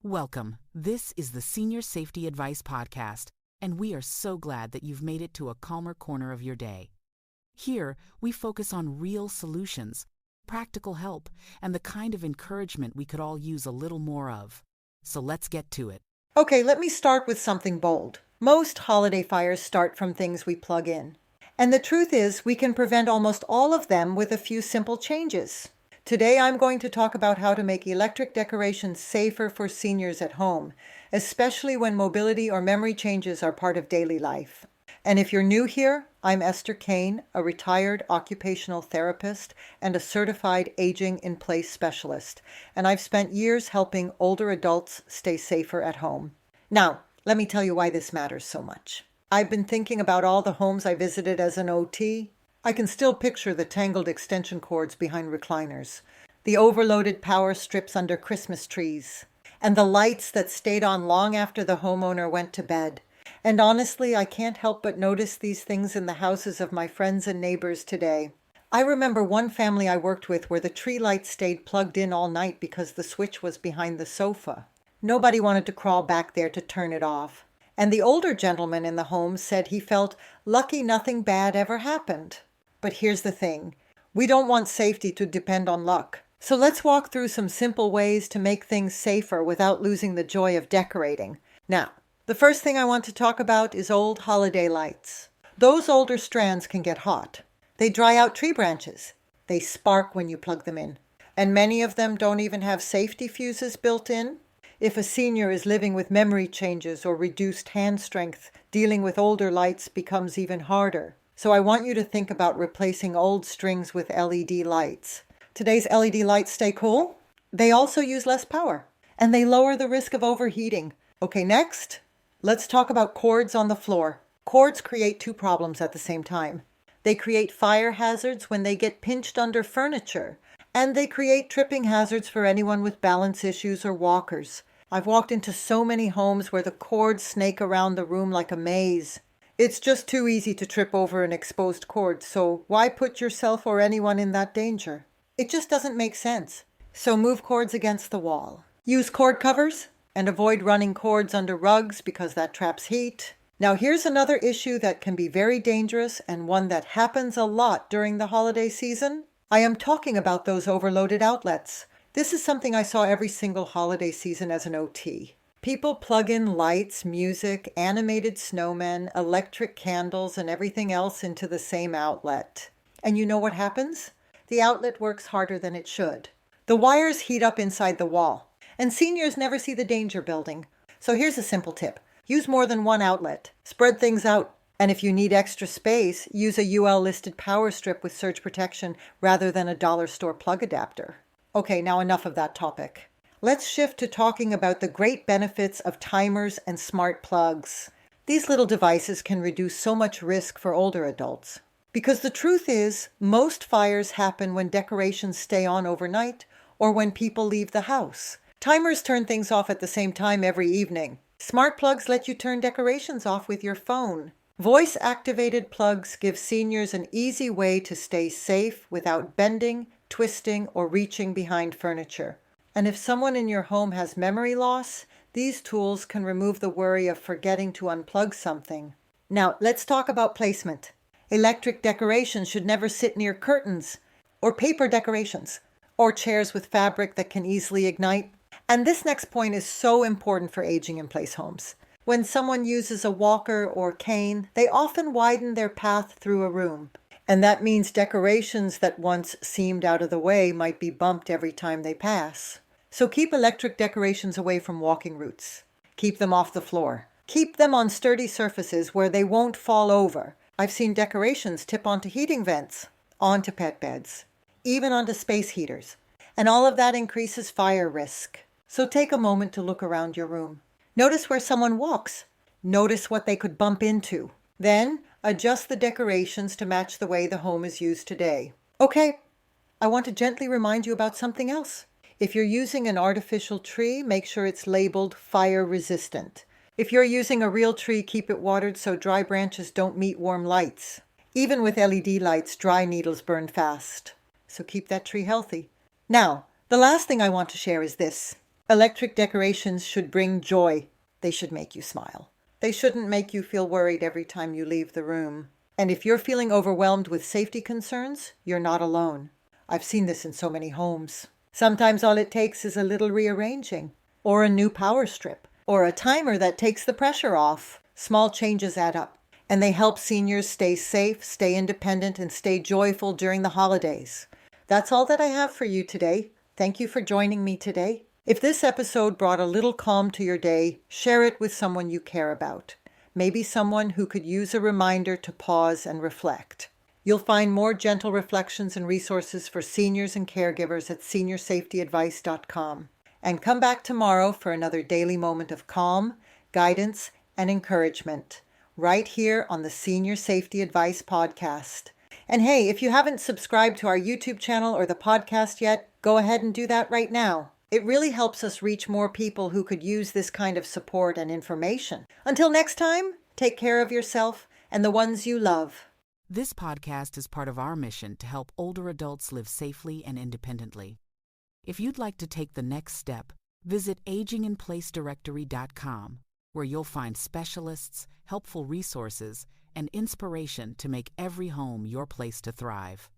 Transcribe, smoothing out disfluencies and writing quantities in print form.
Welcome. This is the Senior Safety Advice Podcast, and we are so glad that you've made it to a calmer corner of your day. Here, we focus on real solutions, practical help, and the kind of encouragement we could all use a little more of. So let's get to it. Okay, let me start with something bold. Most holiday fires start from things we plug in. And the truth is, we can prevent almost all of them with a few simple changes. Today, I'm going to talk about how to make electric decorations safer for seniors at home, especially when mobility or memory changes are part of daily life. And if you're new here, I'm Esther Kane, a retired occupational therapist and a certified aging-in-place specialist, and I've spent years helping older adults stay safer at home. Now, let me tell you why this matters so much. I've been thinking about all the homes I visited as an OT. I can still picture the tangled extension cords behind recliners, the overloaded power strips under Christmas trees, and the lights that stayed on long after the homeowner went to bed. And honestly, I can't help but notice these things in the houses of my friends and neighbors today. I remember one family I worked with where the tree light stayed plugged in all night because the switch was behind the sofa. Nobody wanted to crawl back there to turn it off. And the older gentleman in the home said he felt lucky nothing bad ever happened. But here's the thing. We don't want safety to depend on luck. So let's walk through some simple ways to make things safer without losing the joy of decorating. Now, the first thing I want to talk about is old holiday lights. Those older strands can get hot. They dry out tree branches. They spark when you plug them in. And many of them don't even have safety fuses built in. If a senior is living with memory changes or reduced hand strength, dealing with older lights becomes even harder. So I want you to think about replacing old strings with LED lights. Today's LED lights stay cool. They also use less power. And they lower the risk of overheating. Okay, next, let's talk about cords on the floor. Cords create two problems at the same time. They create fire hazards when they get pinched under furniture. And they create tripping hazards for anyone with balance issues or walkers. I've walked into so many homes where the cords snake around the room like a maze. It's just too easy to trip over an exposed cord, so why put yourself or anyone in that danger? It just doesn't make sense. So move cords against the wall. Use cord covers and avoid running cords under rugs because that traps heat. Now here's another issue that can be very dangerous and one that happens a lot during the holiday season. I am talking about those overloaded outlets. This is something I saw every single holiday season as an OT. People plug in lights, music, animated snowmen, electric candles, and everything else into the same outlet. And you know what happens? The outlet works harder than it should. The wires heat up inside the wall, and seniors never see the danger building. So here's a simple tip. Use more than one outlet. Spread things out. And if you need extra space, use a UL-listed power strip with surge protection rather than a dollar store plug adapter. Okay, now enough of that topic. Let's shift to talking about the great benefits of timers and smart plugs. These little devices can reduce so much risk for older adults. Because the truth is, most fires happen when decorations stay on overnight or when people leave the house. Timers turn things off at the same time every evening. Smart plugs let you turn decorations off with your phone. Voice-activated plugs give seniors an easy way to stay safe without bending, twisting, or reaching behind furniture. And if someone in your home has memory loss, these tools can remove the worry of forgetting to unplug something. Now, let's talk about placement. Electric decorations should never sit near curtains, or paper decorations, or chairs with fabric that can easily ignite. And this next point is so important for aging-in-place homes. When someone uses a walker or cane, they often widen their path through a room. And that means decorations that once seemed out of the way might be bumped every time they pass. So keep electric decorations away from walking routes. Keep them off the floor. Keep them on sturdy surfaces where they won't fall over. I've seen decorations tip onto heating vents, onto pet beds, even onto space heaters. And all of that increases fire risk. So take a moment to look around your room. Notice where someone walks. Notice what they could bump into. Then adjust the decorations to match the way the home is used today. Okay, I want to gently remind you about something else. If you're using an artificial tree, make sure it's labeled fire resistant. If you're using a real tree, keep it watered so dry branches don't meet warm lights. Even with LED lights, dry needles burn fast. So keep that tree healthy. Now, the last thing I want to share is this. Electric decorations should bring joy. They should make you smile. They shouldn't make you feel worried every time you leave the room. And if you're feeling overwhelmed with safety concerns, you're not alone. I've seen this in so many homes. Sometimes all it takes is a little rearranging, or a new power strip, or a timer that takes the pressure off. Small changes add up, and they help seniors stay safe, stay independent, and stay joyful during the holidays. That's all that I have for you today. Thank you for joining me today. If this episode brought a little calm to your day, share it with someone you care about. Maybe someone who could use a reminder to pause and reflect. You'll find more gentle reflections and resources for seniors and caregivers at seniorsafetyadvice.com. And come back tomorrow for another daily moment of calm, guidance, and encouragement, right here on the Senior Safety Advice Podcast. And hey, if you haven't subscribed to our YouTube channel or the podcast yet, go ahead and do that right now. It really helps us reach more people who could use this kind of support and information. Until next time, take care of yourself and the ones you love. This podcast is part of our mission to help older adults live safely and independently. If you'd like to take the next step, visit aginginplacedirectory.com, where you'll find specialists, helpful resources, and inspiration to make every home your place to thrive.